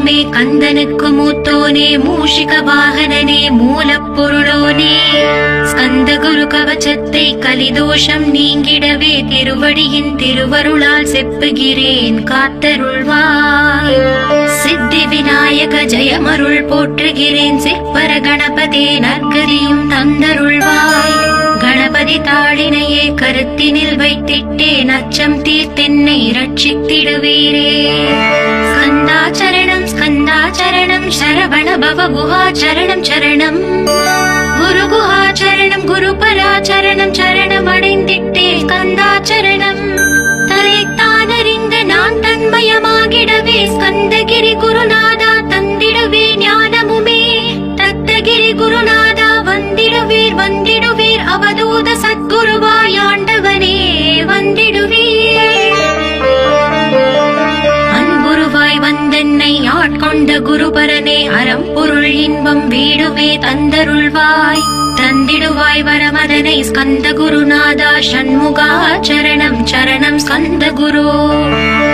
தெய்வமே கந்தனுக்கு மூத்தோனே மூஷிக வாகனனே மூலப்பொருளோனே ஸ்கந்த குரு கவச்சத்தை கலிதோஷம் நீங்கிடவே திருவடியின் திருவருளால் செப்புகிறேன் காத்தருள்வாய். சித்தி விநாயக ஜெயமருள் போற்றுகிறேன் சிற்பர கணபதே நற்கதியும் தந்தருள்வாய். கணபதி தாளினையே கருத்தினில் வைத்திட்டேன் அச்சம் தீர்த்தென்னை ரட்சித்திடுவீரே. ஸ்கந்தாச்சரணம் ஸ்கந்தாச்சரணம் சரவண பவ குஹாச்சரணம் சரணம் குரு குஹாச்சரணம் குருபராச்சரணம் சரணம் அடைந்திட்டே ஸ்கந்தாச்சரணம். தரைத்தானறிந்த நான் தன்மயமாகிடவே ஸ்கந்தகிரி குருநாதா தந்திடுவே ஞானமுமே. தத்தகிரி குருநாதா வந்திடுவீர் வந்திடுவீர் அவதூத சத்குருவாய் ஆண்டவனே வந்திடுவீர். அன்புருவாய் வந்தென்னை ஆட்கொண்ட குருபரனே அறம்பொருள் இன்பம் வீடுவே தந்தருள்வாய். தந்திடுவாய் வரமதனை ஸ்கந்த குருநாதா ஷண்முகா சரணம் சரணம் ஸ்கந்த குரு.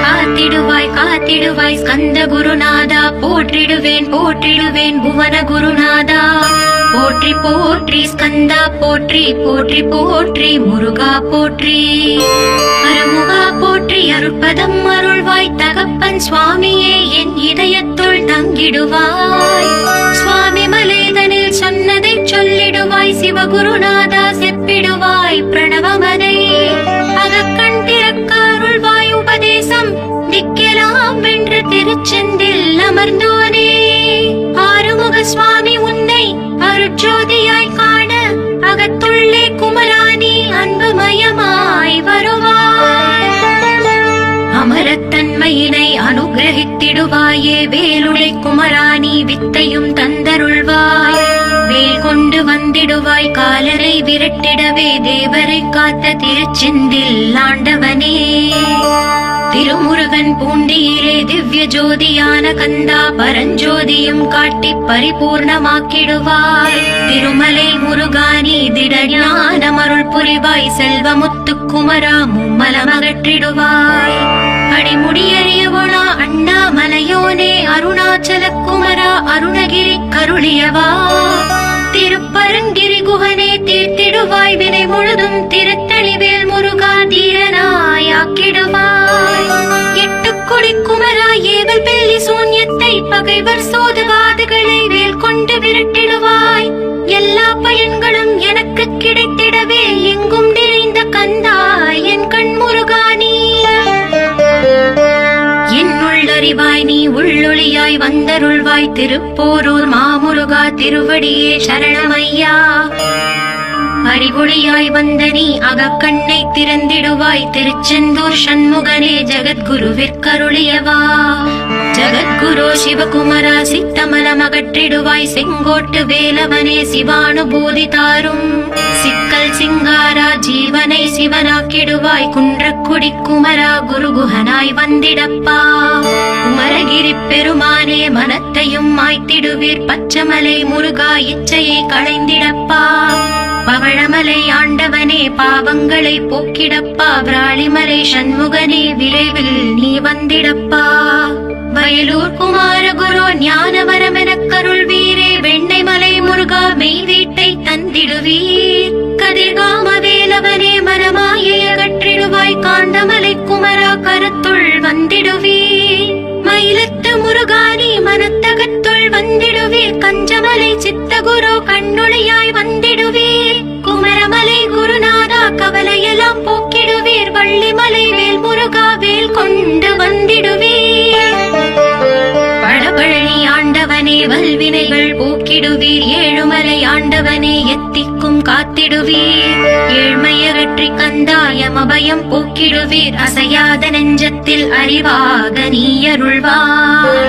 காத்திடுவாய் காத்திடுவாய் ஸ்கந்த குருநாதா போற்றிடுவேன் போற்றிடுவேன் புவன குருநாதா. போற்றி போற்றி ஸ்கந்தா போற்றி போற்றி போற்றி முருகா போற்றி. அருமுகா போற்றி அருட்பதம் அருள்வாய் தகப்பன் சுவாமியே என் இதயத்துள் தங்கிடுவாய். சுவாமி மலேதனில் சொன்னதை சொல்லிடுவாய் சிவகுருநாதா செப்பிடுவாய் பிரணவமதை. அகக்கண் திறக்க அருள்வாய் உபதேசம் திக்கெலாம் வென்று திருச்செந்தில் அமர்ந்தோனே. ஆறுமுக சுவாமி உன்னை அருட்ஜோதியாய் காண அகத்துள்ளே குமராணி அன்புமயமாய் வருவாய். அமரத்தன்மையினை அனுகிரகித்திடுவாயே வேலுளை குமராணி வித்தையும் தந்தருள்வாய். வேல் கொண்டு வந்திடுவாய் காலரை விரட்டிடவே தேவரை காத்த திருச்செந்தில் ஆண்டவனே. திருமுருகன் பூண்டியிலே திவ்ய ஜோதியான கந்தா பரஞ்சோதியும் காட்டி பரிபூர்ணமாக்கிடுவாய். திருமலை முருகானி திடஞானமருள் புரிவாய் செல்வமுத்து குமரா மும்மலமகற்றிடுவாய். அடிமுடியறியவளா அண்ணாமலையோனே அருணாச்சல குமரா அருணகிரி கருளியவா. திருப்பரங்கிரி குகனே தீர்த்திடுவாய் வினை முழுதும் திருத்தளிவேல் முருகா தீரனாயாக்கிடுவாய். எட்டுக்குடி குமரா ஏவல் பெல்லி சூன்யத்தை பகைவர் சோதுவாதுகளை வேல் கொண்டு விரட்டிடுவாய். எல்லா பயன்களும் எனக்கு கிடைத்திடவே எங்கும் நிறைந்த கந்தா என் கண் முருகானி. என்னுள்ளறிவாய் நீ உள்ளொளியாய் வந்தருள்வாய் திருப்போரூர் மாமுருகா திருவடியே சரணமையா. அறிவொளியாய் வந்த நீ அகக்கண்ணை திறந்திடுவாய் திருச்செந்தூர் ஷண்முகனே ஜகத்குருவிற்கருளியவா. ஜகத்குரு சிவகுமரா சித்தமலமகற்றிடுவாய் செங்கோட்டு வேலவனே சிவானுபூதி தாரும். சிக்கல் சிங்காரா ஜீவனை சிவனாக்கிடுவாய் குன்றக்குடி குமரா குருகுஹனாய் வந்திடப்பா. குமரகிரி பெருமானே மனத்தையும் மாய்த்திடுவீர் பச்சமலை முருகா இச்சையை களைந்திடப்பா. பவழமலை ஆண்டவனே பாவங்களை போக்கிடப்பா. விராளிமலை சண்முகனே விரைவில் நீ வந்திடப்பா. வயலூர் குமாரகுரு ஞானவரமெனக் கருள்வீரே. வெண்ணைமலை முருகா மெய் வீட்டை தந்திடுவீர். கதிர்காம வேலவனே மனமாயை அகற்றிடுவாய். காந்தமலை குமரா கருத்துள் வந்திடுவீர். மயிலத்து முருகானி மனத்தகத்துள் வந்திடுவீர். கஞ்சமலை சித்தகுரு கண்ணுளையாய் வந்திடுவீர். குமரமலை குருநாதா கவலையெல்லாம் போக்கிடுவீர். வள்ளிமலை வேல் முருகா வேல் கொண்டு வந்திடுவீர். பழபழனி ஆண்டவனே வல்வினைகள் போக்கிடுவீர். ஏழுமலை ஆண்டவனே எத்திக்கும் காத்திடுவீர். ஏழ்மையகற்றி கந்தாயம் அபயம் போக்கிடுவீர். அசையாத நெஞ்சத்தில் அறிவாக நீ அருள்வாய்.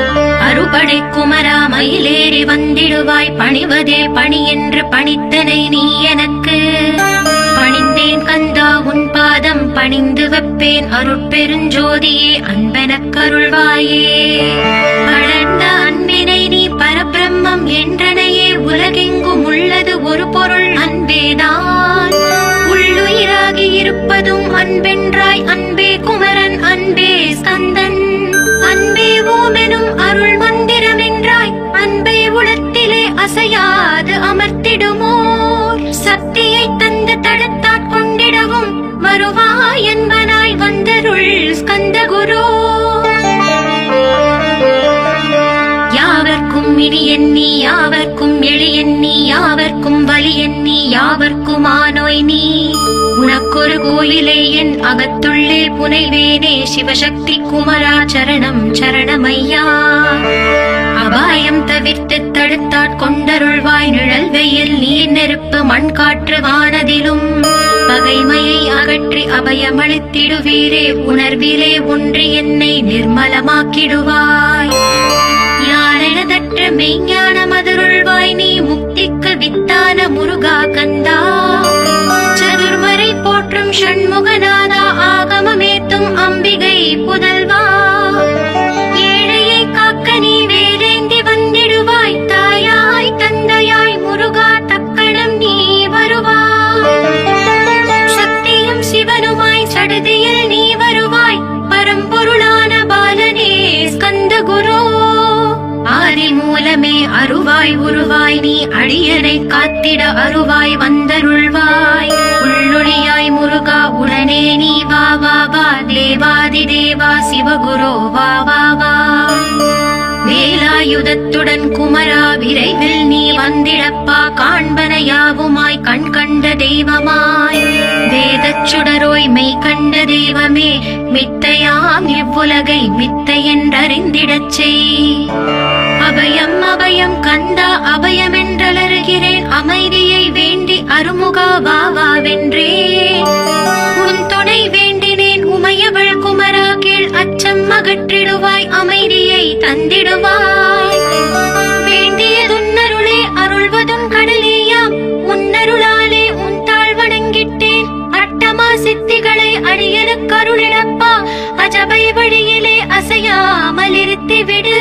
அறுபடை குமரா மயிலேறி வந்திடுவாய். பணிவதே பணி என்று பணித்தனை நீ எனக்கு. பணிந்தேன் கந்தா உன் பாதம் பணிந்து வைப்பேன். அருட்பெருஞ்சோதியே அன்பெனக் கருள்வாயே. வளர்ந்த அன்பினை நீ பரபிரம்மம் என்றனையே. உலகெங்கும் உள்ளது ஒரு பொருள் அன்பேதான். உள்ளுயிராகி இருப்பதும் அன்பென்றாய். அன்பே குமரன் அன்பே ஸ்கந்தன் அன்பே ஓமெனும் அருள் மந்திர அசையாது அமர்த்திடுமோர் சக்தியை தந்து தடுத்தாற் கொண்டிடவும் வருவாய் என்பனாய் வந்தருள் ஸ்கந்த குரு. யாவர்க்கும் இனி எண்ணி யாவர்க்கும் எளி எண்ணி யாவர்க்கும் வலி எண்ணி யாவர்க்கும் ஆனோய் நீ உனக்கொரு கோயிலே என் அகத்துள்ளே புனைவேனே சிவசக்தி குமரா சரணம் சரணமையா. அபாயம் தவிர்த்து தடுத்தாற் கொண்டருள்வாய் நிழல் வெயில் நீர் நெருப்பு மண் காற்று வானதிலும் பகைமையை அகற்றி அபயமளித்திடுவீரே உணர்விலே ஒன்றி என்னை நிர்மலமாக்கிடுவாய். யாரெனதற்ற மெய்ஞான மதுருள்வாய் நீ முக்திக்கு வித்தான முருகா கந்தா. சதுர்மறை போற்றும் ஷண்முகநாதா ஆகமமேத்தும் அம்பிகை புதல்வா. ஏழையை காக்க நீ வேலேந்தி வந்திடுவாய் தாயாய் தந்தையாய் முருகா தக்கணம் நீ வருவாய். சக்தியும் சிவனுமாய் சடுதியில் நீ வருவாய் பரம்பொருளான பாலனே ஸ்கந்த குரு. ஆதி மூலமே அருவாய் உருவாய் நீ அடியனை காத்திட அருவாய் வந்தருள்வாய். உள்ளொளியாய் முருகா உடனே நீ வா வா வா தேவாதி தேவா சிவகுரு வா வா வா. வேலாயுதத்துடன் குமரா விரைவில் நீ வந்திடப்பா காண்பன யாவுமாய் கண் கண்ட தெய்வமாய் வேதச் சுடரோய் மெய் கண்ட தெய்வமே மித்தையாம் இவ்வுலகை மித்தை என்றறிந்திடச் செய். அபயம் அபயம் கந்தா அபயமென்றலறுகிறேன் அமைதியை வேண்டி அருமுகா வா வா வென்றே. உன் துணை வேண்டினேன் உமையவள் குமரா கீழ் அச்சம் அகற்றிடுவாய் அமைதியை தந்திடுவாய். வேண்டியதுன்னருளே அருள்வதும் கடலேயாம் உன்னருளாலே உன் தாழ் வணங்கிட்டேன். அட்டமா சித்திகளை அடியனுக்கு அருளிடப்பா அஜபை வழியிலே அசையாமல் இருத்திவிடு.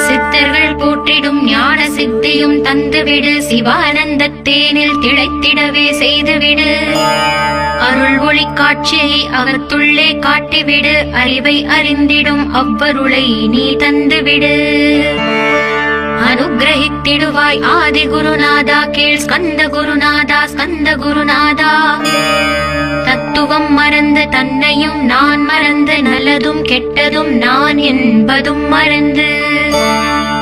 சித்தர்கள் போற்றிடும் ஞான சித்தியும் தந்துவிடு சிவானந்தத்தேனில் திளைத்திடவே செய்துவிடு. அருள் ஒளி காட்சியை அகத்துள்ளே காட்டிவிடு அறிவை அறிந்திடும் அவ்வருளை நீ தந்துவிடு. அனுகிரகித்திடுவாய் ஆதி குருநாதா கீழ் ஸ்கந்த குருநாதா ஸ்கந்த குருநாதா. தத்துவம் மறந்து தன்னையும் நான் மறந்து நல்லதும் கெட்டதும் நான் என்பதும் மறந்து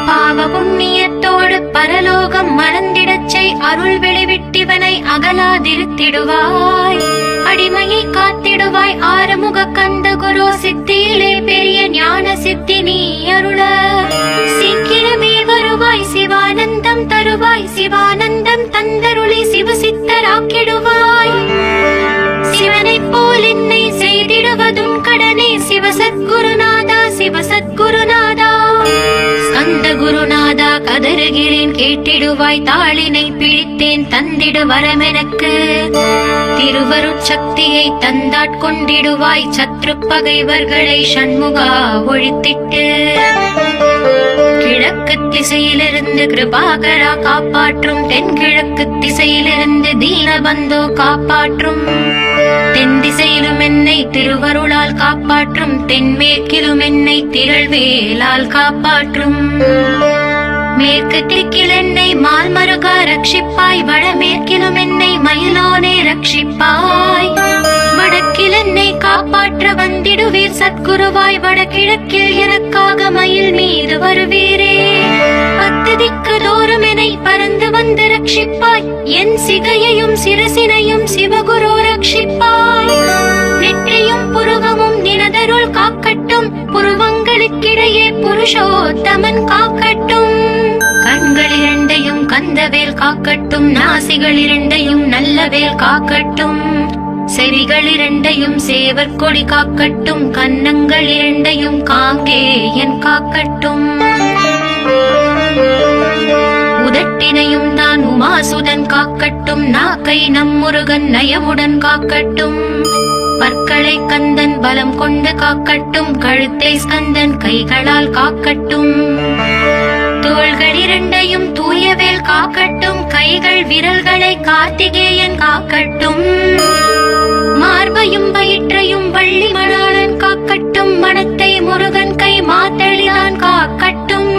பாவ புண்ணியத்தோடு பரலோகம் மறந்திடச் செய் அருள் வெளிவிட்டிவனை அகலாதிருத்திடுவாய். அடிமையை காத்திடுவாய் ஆறுமுக கந்த குரு சித்தியிலே பெரிய ஞான சித்தி நீ அருள. சீக்கிரமே வருவாய் சிவானந்தம் தருவாய் சிவானந்தம் தந்தருளி சிவசித்தராக்கிடுவாய். சிவனைப் போல் என்னை செய்திடுவதும் கடனே சிவசத்குருநாதா சிவசத்குருநாதா. ஸ்கந்த குருநாதா கதறுகிறேன் கேட்டிடுவாய் தாளினை பிடித்தேன் தந்திடு வரமெனக்கு. திருவருட்சக்தியை தந்தாட்கொண்டிடுவாய் சத்ரு பகைவர்களை ஷண்முகா ஒழித்திட்டு. கிழக்கு திசையிலிருந்து கிருபாகரா காப்பாற்றும் தென்கிழக்கு திசையிலிருந்து தீனபந்தோ காப்பாற்றும். தென் திசையிலும் என்னை திருவருளால் காப்பாற்றும் தென்மேற்கிலும் என்னை திரள்வேலால் காப்பாற்றும். மேற்கு திக்கில் என்னை மால்மருகா ரட்சிப்பாய் வடமேற்கிலும் என்னை மயிலோனே ரட்சிப்பாய். வடக்கில் என்னை காப்பாற்ற வந்திடுவீர் சத்குருவாய் வடகிழக்கில் எனக்காக மயில் மீது வருவீரே. பத்து திக்கு தோறும் என்னை பறந்து வந்து ரட்சிப்பாய் என் சிகையையும் சிரசினையும் சிவகுரு ரட்சிப்பாய். நெற்றியும் புருவமும் நினதருள் காக்கட்டும் புருவங்களுக்கிடையே புருஷோத்தமன் காக்கட்டும். கண்கள் இரண்டையும் கந்தவேல் காக்கட்டும் நாசிகள் இரண்டையும் நல்லவேல் காக்கட்டும். செவிகள் இரண்டையும் சேவற்கொடி காக்கட்டும் கன்னங்கள் இரண்டையும் காங்கேயன் காக்கட்டும். உதட்டினையும் தான் உமாசுதன் காக்கட்டும் நாக்கை நம் முருகன் நயமுடன் காக்கட்டும். பற்களை கந்தன் பலம் கொண்டு காக்கட்டும் கழுத்தை ஸ்கந்தன் கைகளால் காக்கட்டும். தோள்கள் இரண்டையும் தூயவேல் காக்கட்டும் கைகள் விரல்களை கார்த்திகேயன் காக்கட்டும். மார்பையும் வயிற்றையும் வள்ளி மணாளன் காக்கட்டும் மனத்தை முருகன் கை மாத்தளிதான் காக்கட்டும்.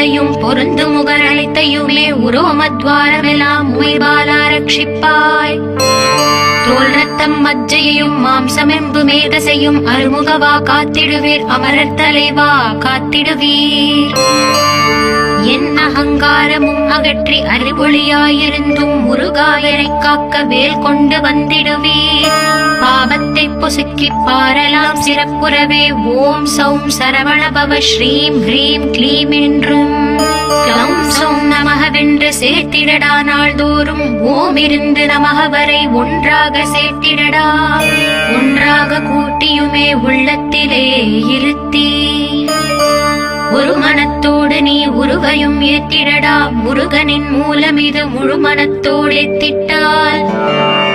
அனைத்தையும் பொருந்து முகர் அனைத்தையுமே உரோமத்வாரமெல்லாம் உய்பாலா ரட்சிப்பாய். தோல் ரத்தம் மஜ்ஜையையும் மாம்சமெம்பு மேதசையும் அருமுகவா காத்திடுவீர், அமரர் தலைவா காத்திடுவீர். என் அகங்காரமும் அகற்றி அறிவொளியாயிருந்தும் முருகாயனைக் காக்க வேல் கொண்டு வந்திடுவீர். பாவத்தை பொசுக்கி பாரலாம் சிறப்புறவே ஓம் சௌம் சரவணபவ ஸ்ரீம் ஹ்ரீம் க்ளீம் என்றும் க்ளௌம் சௌம் நமகவென்று சேர்த்திடடா. நாள்தோறும் ஓம் இருந்து நமக வரை ஒன்றாக சேர்த்திடடா. ஒன்றாக கூட்டியுமே உள்ளத்திலே இருத்தி ஒரு மனத்தோடு நீ உருவையும் ஏற்றிடடா. முருகனின் மூலம் இது முழு மனத்தோடு ஏத்திட்டால்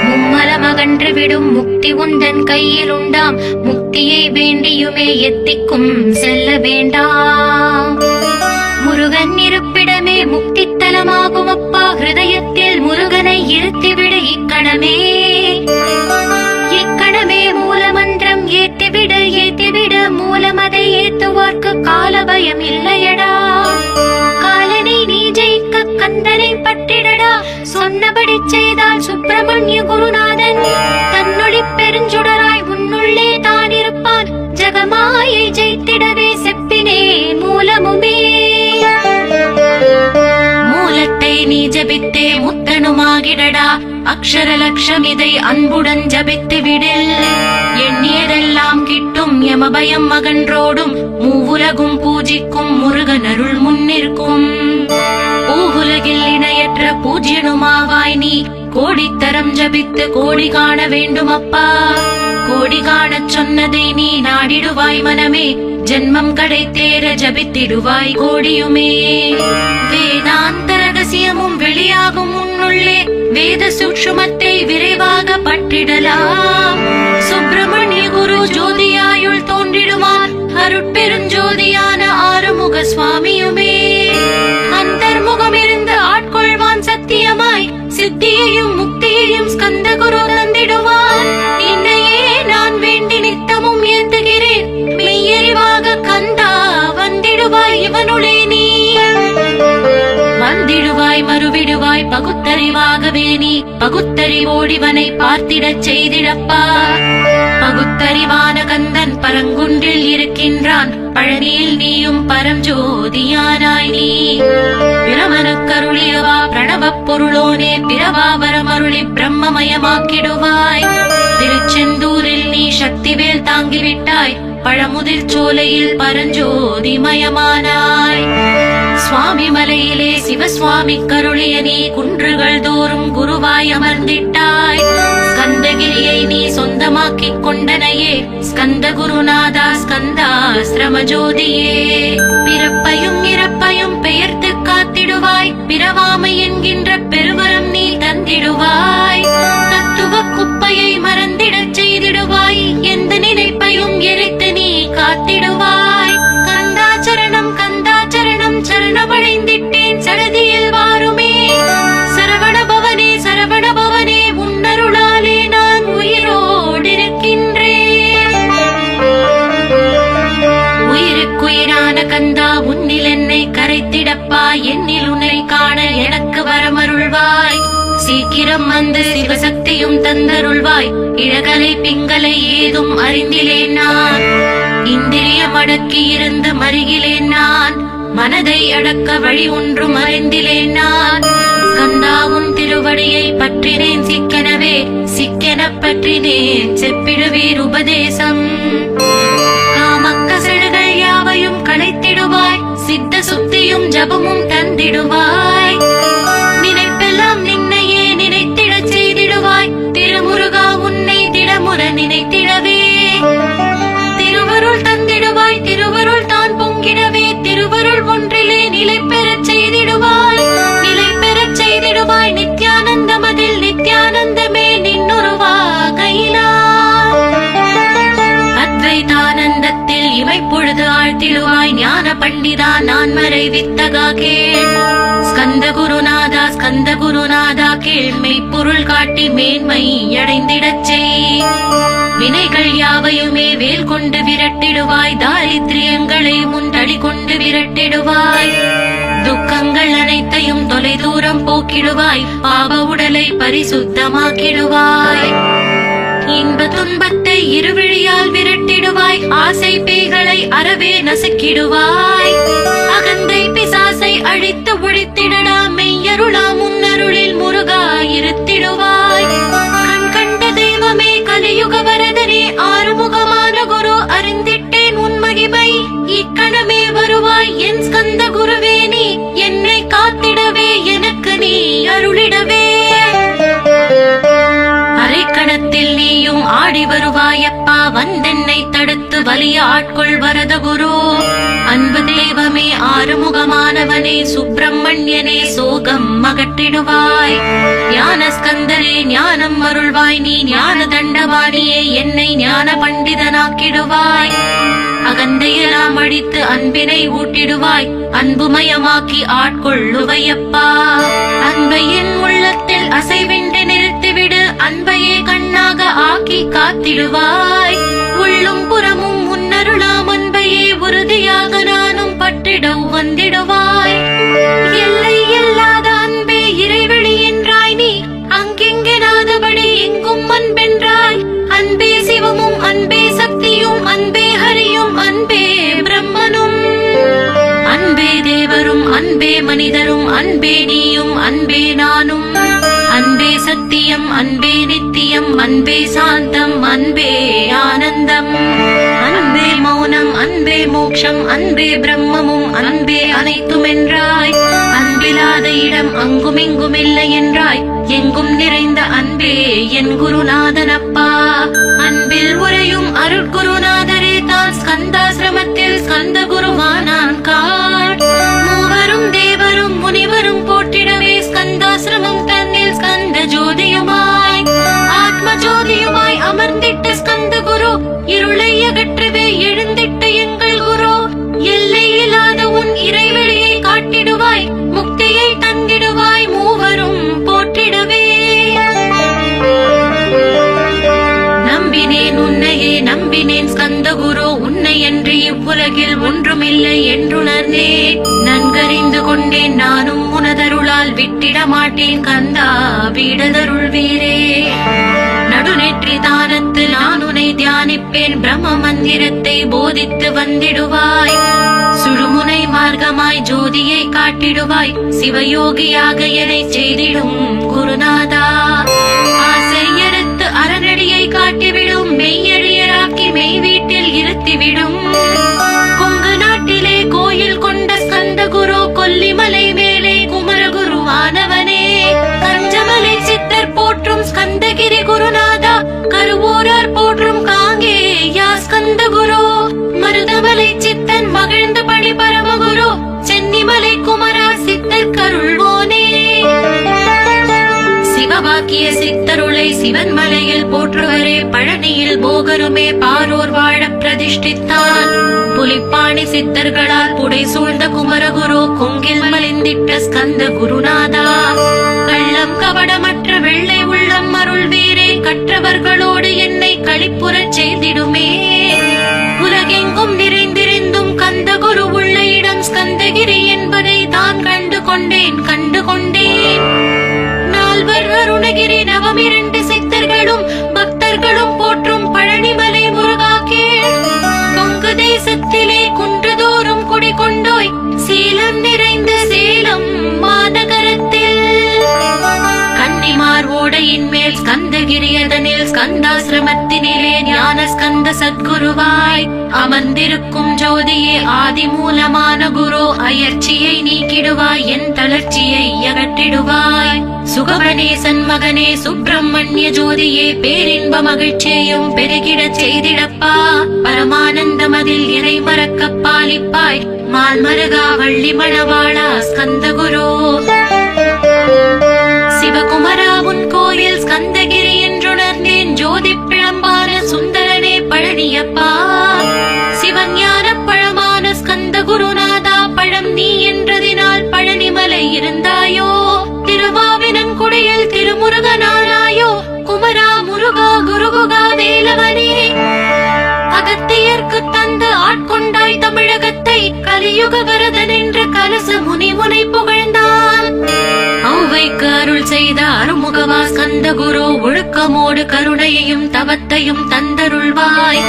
மும்மலமகன்று விடும் முக்தி உந்தன் கையில் உண்டாம். முக்தியை வேண்டியுமே எத்திக்கும் செல்ல வேண்டாம். முருகன் இருப்பிடமே முக்தி தலமாகும் அப்பா. ஹிருதயத்தில் முருகனை இருத்திவிடு இக்கணமே. இக்கணமே மூலமந்திரம் ஏத்திவிடு ஏத்திவிடு. மூலமதை ஏத்துவார்க்கு கால பயம் இல்லையடா. காலனை நீ ஜெயிக்க கந்தனை பற்றிடடா. சொன்னபடி செய்தால் சுப்பிரமணிய குருநாதன் தன்னொளி பெருஞ்சுடராய் உன்னுள்ளே தான் இருப்பான். ஜகமாயை ஜெயித்திடவே செப்பினே மூலமுமே. மூலத்தை நீ ஜபித்தே முத்தனுமாகிடடா. அக்ஷர லட்சம் இதை அன்புடன் ஜபித்து விடில். எண்ணியதெல்லாம் கிட்டும் யமபயம் மகன்றோடும். மூவுலகும் பூஜிக்கும் முருகன் அருள் முன்னிற்கும். பூவுலகில் இணையற்ற பூஜ்யனுமாவாய் நீ. கோடித்தரம் ஜபித்து கோடி காண வேண்டும் அப்பா. கோடி காணச் சொன்னதை நீ நாடிடுவாய் மனமே. ஜென்மம் கடை தேர ஜபித்திடுவாய் கோடியுமே. வேதாந்த ரகசியமும் வெளியாகும் உன்னுள்ளே. வேத சூக்ஷ்மத்தை விரைவாக பற்றிடலாம். சுப்பிரமணிய குரு ஜோதியாயுள் தோன்றிடுவார். அருட்பெருஞ்சோதியான ஆறுமுக சுவாமியுமே. அந்தர்முகம் இருந்து ஆட்கொள்வான் சத்தியமாய். சித்தியையும் முக்தியையும் ஸ்கந்த குரு தந்திடுவார். என்னையே நான் வேண்டி நித்தமும் ஏத்துகிறேன். மெய்யறிவாக கந்தா வந்திடுவாய் இவனுளே நீ. வந்திடுவாய் மறுவிடுவாய் பகுத்தறிவாகவே நீ. பகுத்தறிவோடிவனை பார்த்திடச் செய்திடப்பா. பகுத்தறிவான கந்தன் பரங்குன்றில் இருக்கின்றான். பழனியில் நீயும் பரஞ்சோதியானாய் நீ. பிரமனுக்கருளியவா பிரணவப் பொருளோனே. பிறவாவரமருளி பிரம்மமயமாக்கிடுவாய். திருச்செந்தூரில் நீ சக்திவேல் தாங்கிவிட்டாய். பழமுதிர் சோலையில் பரஞ்சோதிமயமானாய். சுவாமி மலையிலே சிவசுவாமி கருளிய நீ. குன்றுகள் தோறும் குருவாய் அமர்ந்திட்டாய். ஸ்கந்தகிரியை நீ சொந்தமாக்கிக் கொண்டனையே. ஸ்கந்த குருநாதா ஸ்கந்தாஸ்ரம ஜோதியே. பிறப்பையும் இறப்பையும் பெயர்த்து காத்திடுவாய். பிறவாமை என்கின்ற பெருவரம் நீ தந்திடுவாய். தத்துவ குப்பையை மறந்திடச் செய்திடுவாய். எந்த நினைப்பையும் எரித்து நீ காத்திடுவாய். கந்தாச்சரணம் கந்தாச்சரணம் சரணமடைந்திட்டேன் சடதியில் வாருமே. சரவண பவனே சரவண பவனே உன்னருளாலே நான் உயிரோடிருக்கின்றேன். உயிருக்குயிரான கந்தா உன்னில் என்னை கரைத்திடப்பா. என்னில் உன்னை காண எனக்கு வரமருள்வாய். சீக்கிரம் வந்து சிவசக்தியும் தந்தருள்வாய். இழகலை பிங்களை ஏதும் அறிந்திலேன் நான். இந்திரியம் அடக்கி இருந்து மருகிலேன் நான். மனதை அடக்க வழி ஒன்றும் அறிந்திலேன் நான். கந்தாவும் திருவடியை பற்றினேன் சிக்கனவே. சிக்கன பற்றினேன் செப்பிடுவீர் உபதேசம். காமக்கசடுகள் யாவையும் களைத்திடுவாய். சித்த சுத்தியும் ஜபமும் தந்திடுவாய். நினைப்பெல்லாம் நின்னையே நினைத்திடச் செய்திடுவாய். திருமுருகா உன்னை திடமுற நினைத்திடவே. திருவருள் தந்திடுவாய். திருவருள் தான் பொங்கிடவே. திருவருள் ஒன்றிலே நிலை பெறச் செய்திடுவாய். நிலை பெறச் செய்திடுவாய். நித்யானந்தமதில் நித்யானந்தமே நின்னுருவாகையிலா. அத்வைதானந்தத்தில் இமைப்பொழுது ஆழ்த்திடுவாய். ஞான பண்டிதா நான் மறை வித்தகா கேள். ஸ்கந்த குருநாதா ஸ்கந்த குருநாதா கேள். மெய்ப்பொருள் காட்டி மேன்மை அடைந்திடச் செய். வினைகள் யாவையுமே வேல் கொண்டு விரட்டிடுவாய். தாரித்ரியங்களை முந்தடி கொண்டு விரட்டிடுவாய். துக்கங்கள் அனைத்தையும் தொலை தூரம் போக்கிடுவாய், பாவ உடலை பரிசுத்தமாக்கிடுவாய். இன்ப துன்பத்தை இருவிழியால் விரட்டிடுவாய், ஆசை பேய்களை அறவே நசுக்கிடுவாய். அகந்தை பிசாசை அழித்து ஒழித்திடடா, மெய்யருளா முன்னருளில் முருகா இருத்திடுவாய். கண் கண்ட தெய்வமே கலியுக வரதனே, ஆறுமுகமான குரு அறிந்திட்டேன் உன் மகிமை. இக்கணமே வருவாய் என் ஸ்கந்த குருவே, நீ என்னை காத்திடவே எனக்கு நீ அருளிடவே. அரைக்கணத்தில் நீயும் ஆடி வருவாயப்பா, வந்தென்னை தடுத்து வலிய ஆட்கொள் வரத குரு. அன்பு தெய்வமே ஆறுமுகமானவனே, சுப்பிரமணியனே சோகம் அகற்றிடுவாய். ஞான ஸ்கந்தரே ஞானம் அருள்வாய், நீ ஞான தண்டவாணியே என்னை ஞான பண்டிதனாக்கிடுவாய். அகந்தையெல்லாம் அழித்து அன்பினை ஊட்டிடுவாய், அன்புமயமாக்கி ஆட்கொள்ளுவையப்பா. அன்பையின் உள்ளத்தில் அசைவின்றி நிறுத்திவிடு, அன்பையே கண்ணாக ஆக்கி காத்திடுவாய். உள்ளும் புறமும் முன்னருளாம் அன்பையே உறுதியாக நானும் பற்றிட வந்திடுவாய். எல்லை இல்லாத அன்பே இறைவெளி என்றாய், நீ அங்கெங்கெனாதபடி எங்கும் அன்பென்றாய். அன்பே சிவமும் அன்பே சக்தியும் அன்பே ஹரியும் அன்பே பிரம்மனும். அன்பே தேவரும் அன்பே மனிதரும் அன்பே நீயும் அன்பே நானும். அன்பே சத்தியம் அன்பே நித்தியம் அன்பே சாந்தம் அன்பே ஆனந்தம். அன்பே மௌனம் அன்பே மோட்சம் அன்பே பிரம்மமும் அன்பே அனைத்தும் என்றாய். அன்பில்லாத இடம் அங்குமெங்கும் இல்லை என்றாய், எங்கும் நிறைந்த அன்பே என் குருநாதனப்பா. அன்பில் உரையும் அருட்குருநாதரே தான் ஸ்கந்தாசிரமத்தில் ஸ்கந்த குருவானான் காட். மூவரும் தேவரும் முனிவரும் போற்றிடவே ஸ்கந்தாசிரமம் தன்னில் ஸ்கந்த ஜோதியுமாய் ஆத்ம ஜோதியுமாய் அமர்ந்திட்ட ஸ்கந்த குரு, இருளை அகற்றவே எழுந்திட்ட எங்கள் குரு. எல்லை இல்லாத உன் இறைவெளியை காட்டிடுவாய், முக்தியை தந்திடுவாய், மூவரும் போற்றிடவே. நம்பினேன் உன்னையே நம்பினேன் ஸ்கந்த குரு, உன்னை என்று இவ்வுலகில் ஒன்றுமில்லை என்றுணர்ந்தே நன்கறிந்து கொண்டேன். நானும் உனதருளால் விட்டிட மாட்டேன் கந்தா, வீடதருள் வீரே. நடுநெற்றி தானத்து நான் உன்னை தியானிப்பேன், பிரம்ம மந்திரத்தை போதித்து வந்திடுவாய். சுழுமுனை மார்க்கமாய் ஜோதியை காட்டிடுவாய், சிவயோகியாக என்னை செய்திடும் குருநாதா. ஆசையறுத்து அறநடியை காட்டிவிடும், மெய்யழியராக்கி மெய் வீட்டில் இருத்திவிடும். கொங்கு நாட்டிலே கோயில் கொண்ட ஸ்கந்த குரு, கொல்லிமலை மேலே குமரகுருவானவனே. கஞ்சமலை சித்தர் போற்றும் ஸ்கந்தகிரி குருநாதா, கருவூரார் போற்றும் காங்கேயா ஸ்கந்த குரு. மருதமலை சித்தன் மகிழ்ந்து பணி பரமகுரு, சென்னிமலை குமரா சித்தர் கருள்வோனே. சிவவாக்கிய சித்தருளை சிவன் மலையில் போற்றுவரே, பழனியில் போகருமே பாரோர் வாழ பிரதிஷ்டித்தான். புலிப்பாணி சித்தர்களால் புடை சூழ்ந்த குமரகுரு, கொங்கில் மலிந்திட்ட ஸ்கந்த குருநாதா. கள்ளம் கபடமற்ற வெள்ளை உள்ளம் அருள் வீரே, கற்றவர்களோடு என்னை களிப்புறச் செய்திடுமே. உலகெங்கும் நிறைந்திருந்தும் கந்த குரு உள்ள இடம் ஸ்கந்தகிரி என்பதை தான் கண்டு கொண்டேன். நால்வர் அருணகிரி நவமிரண்டு சித்தர்களும் பக்தர்களும் போற்றும் பழனிமலை முருகா கேள். கொங்கு தேசத்திலே குன்றுதோறும் குடிகொண்டோய், சீலம் நிறைந்த சேலம் மாநகரத்தில். கன்னிமார் ஓடையின் மேல் ஸ்கந்தகிரி, அதனில் ஸ்கந்தாசிரமத்தினிலே ஞான ஸ்கந்த சத்குருவாய் அமர்ந்திருக்கும் ஜோதியே ஆதி மூலமான குரு. அயற்சியை நீக்கிடுவாய், என் தளர்ச்சியை அகற்றிடுவாய். சுகவனேசன் மகனே சுப்பிரமணிய ஜோதியே, பேரின்ப மகிழ்ச்சியையும் பெருகிடச் செய்திடப்பா. பரமானந்தமதில் இறை மறக்க பாலிப்பாய், மால்மருகா வள்ளி மணவாளா ஸ்கந்த குரு. சிவகுமரா உன் கோயில் ஸ்கந்தகிரி என்றுணர்ந்தேன், ஜோதி பிழம்பான சுந்தரனே பழனியப்பா. சிவஞான பழமான ஸ்கந்த குருநாதா, பழம் நீ என்றதினால் பழனிமலை இருந்தாயோ. திருவாவினங்குடியில் திருமுருகனானாயோ, குமரா முருகா குருகுகா வேலவனே. அகத்தியர்க்கு தந்து ஆட்கொண்டாய் தமிழகத்தை, கலியுக வரதன் என்று கலச முனிமுனை குரு ஒழுக்கமோடு கருணையையும் தவத்தையும் தந்தருள்வாய்.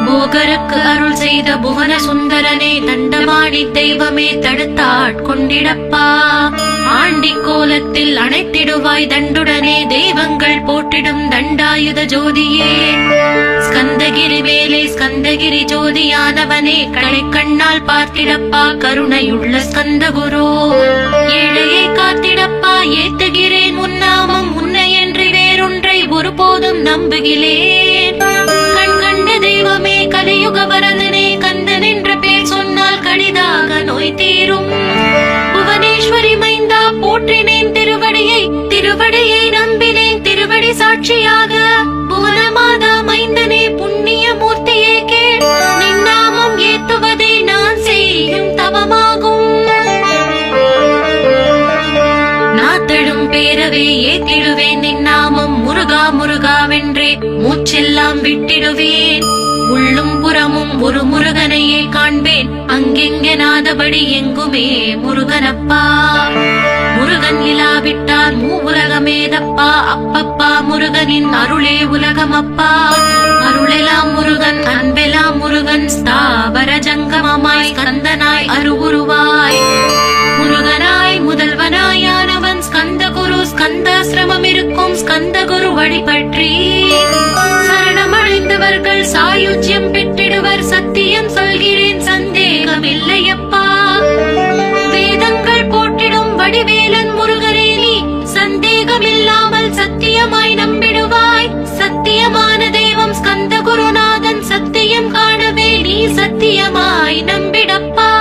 போகருக்கு அருள் செய்த புவன சுந்தரனே, தண்டமாடி தெய்வமே தடுத்தாட்கொண்டிடப்பா. ஆண்டி கோலத்தில் அணைத்திடுவாய் தண்டுடனே, தெய்வங்கள் போற்றிடும் தண்டாயுத ஜோதியே. ஸ்கந்தகிரி வேலை ஸ்கந்தகிரி ஜோதியானவனே, கடை கண்ணால் பார்த்திடப்பா கருணையுள்ள ஸ்கந்தகுரு. ஏழையை காத்திடப்பா ஏத்துகிறேன் உன்னாமம், உன்னை என்று வேறொன்றை ஒருபோதும் நம்புகிறேன். கண் கண்ட தெய்வமே கலியுக வரதனே, கந்தன் என்ற பேர் சொன்னால் கடிதாக நோய் தீரும். புவனேஸ்வரி மைந்தா போற்றினேன் திருவடியை, திருவடியை நம்பினேன் திருவடி சாட்சியாக. புவனமாதா மைந்தனே புண்ணிய மூர்த்தியே கேள், நின்னாமம் ஏத்துவதே நான் செய்யும் தவமாகும். நாத்தடும் பேரவே ஏத்திடுவேன் நின்னாமம், முருகா முருகாவென்றே மூச்செல்லாம் விட்டிடுவேன். உள்ளும் புறமும் ஒரு முருகனையே காண்பேன், அங்கெங்கெனாதபடி எங்குமே முருகனப்பா. முருகன் இலாவிட்டார் மூவுலகமேதப்பா, அப்பப்பா முருகனின் அருளே உலகமப்பா. அருளெல்லாம் முருகன் அன்பெல்லாம் முருகன், ஸ்தாவர ஜங்கமமாய் ஸ்கந்தனாய் அருவுருவாய். முருகனாய் முதல்வனாயானவன் ஸ்கந்தகுரு, ஸ்கந்தாசிரமம் இருக்கும் ஸ்கந்தகுரு வழிபற்றி சரணமடைந்தவர்கள் சாயுஜ்யம் பெற்றிடுவர். சத்தியம் சொல்கிறேன் சந்தேகமில்லையப்பா. வேதங்கள் போற்றிடும் வடிவேலன் முருகனே, நீ சந்தேகமில்லாமல் சத்தியமாய் நம்பிடுவாய். சத்தியமான தெய்வம் ஸ்கந்தகுருநாதன், சத்தியம் காணவே நீ சத்தியமாய் நம்பிடப்பா.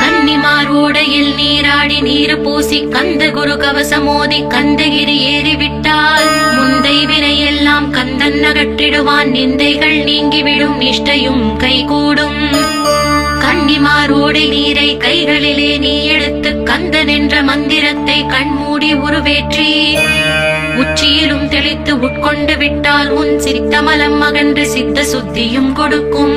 கன்னிமார் ஓடையில் நீராடி நீர் பூசி கந்தகுரு கவசமோதி கந்தகிரி ஏறிவிட்டால் முந்தை வினையெல்லாம் கந்தன் அகற்றிடுவான். நிந்தைகள் நீங்கிவிடும், நிஷ்டையும் கைகூடும். கன்னிமாரோடை நீரை கைகளிலே நீ எடுத்து கந்தன் என்ற மந்திரத்தை கண்மூடி உருவேற்றி உச்சியிலும் தெளித்து உட்கொண்டு விட்டால் உன் சித்தமலம் அகன்று சித்த சுத்தியும் கொடுக்கும்.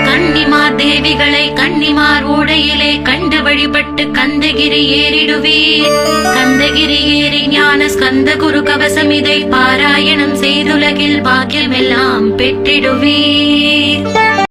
கன்னிமார் தேவிகளை கன்னிமார் ஓடையிலே கண்டு வழிபட்டு கந்தகிரி ஏறிடுவீர். கந்தகிரி ஏறி ஞான ஸ்கந்த குரு கவசம் இதை பாராயணம் செய்துலகில் பாக்கியமெல்லாம் பெற்றிடுவீர்.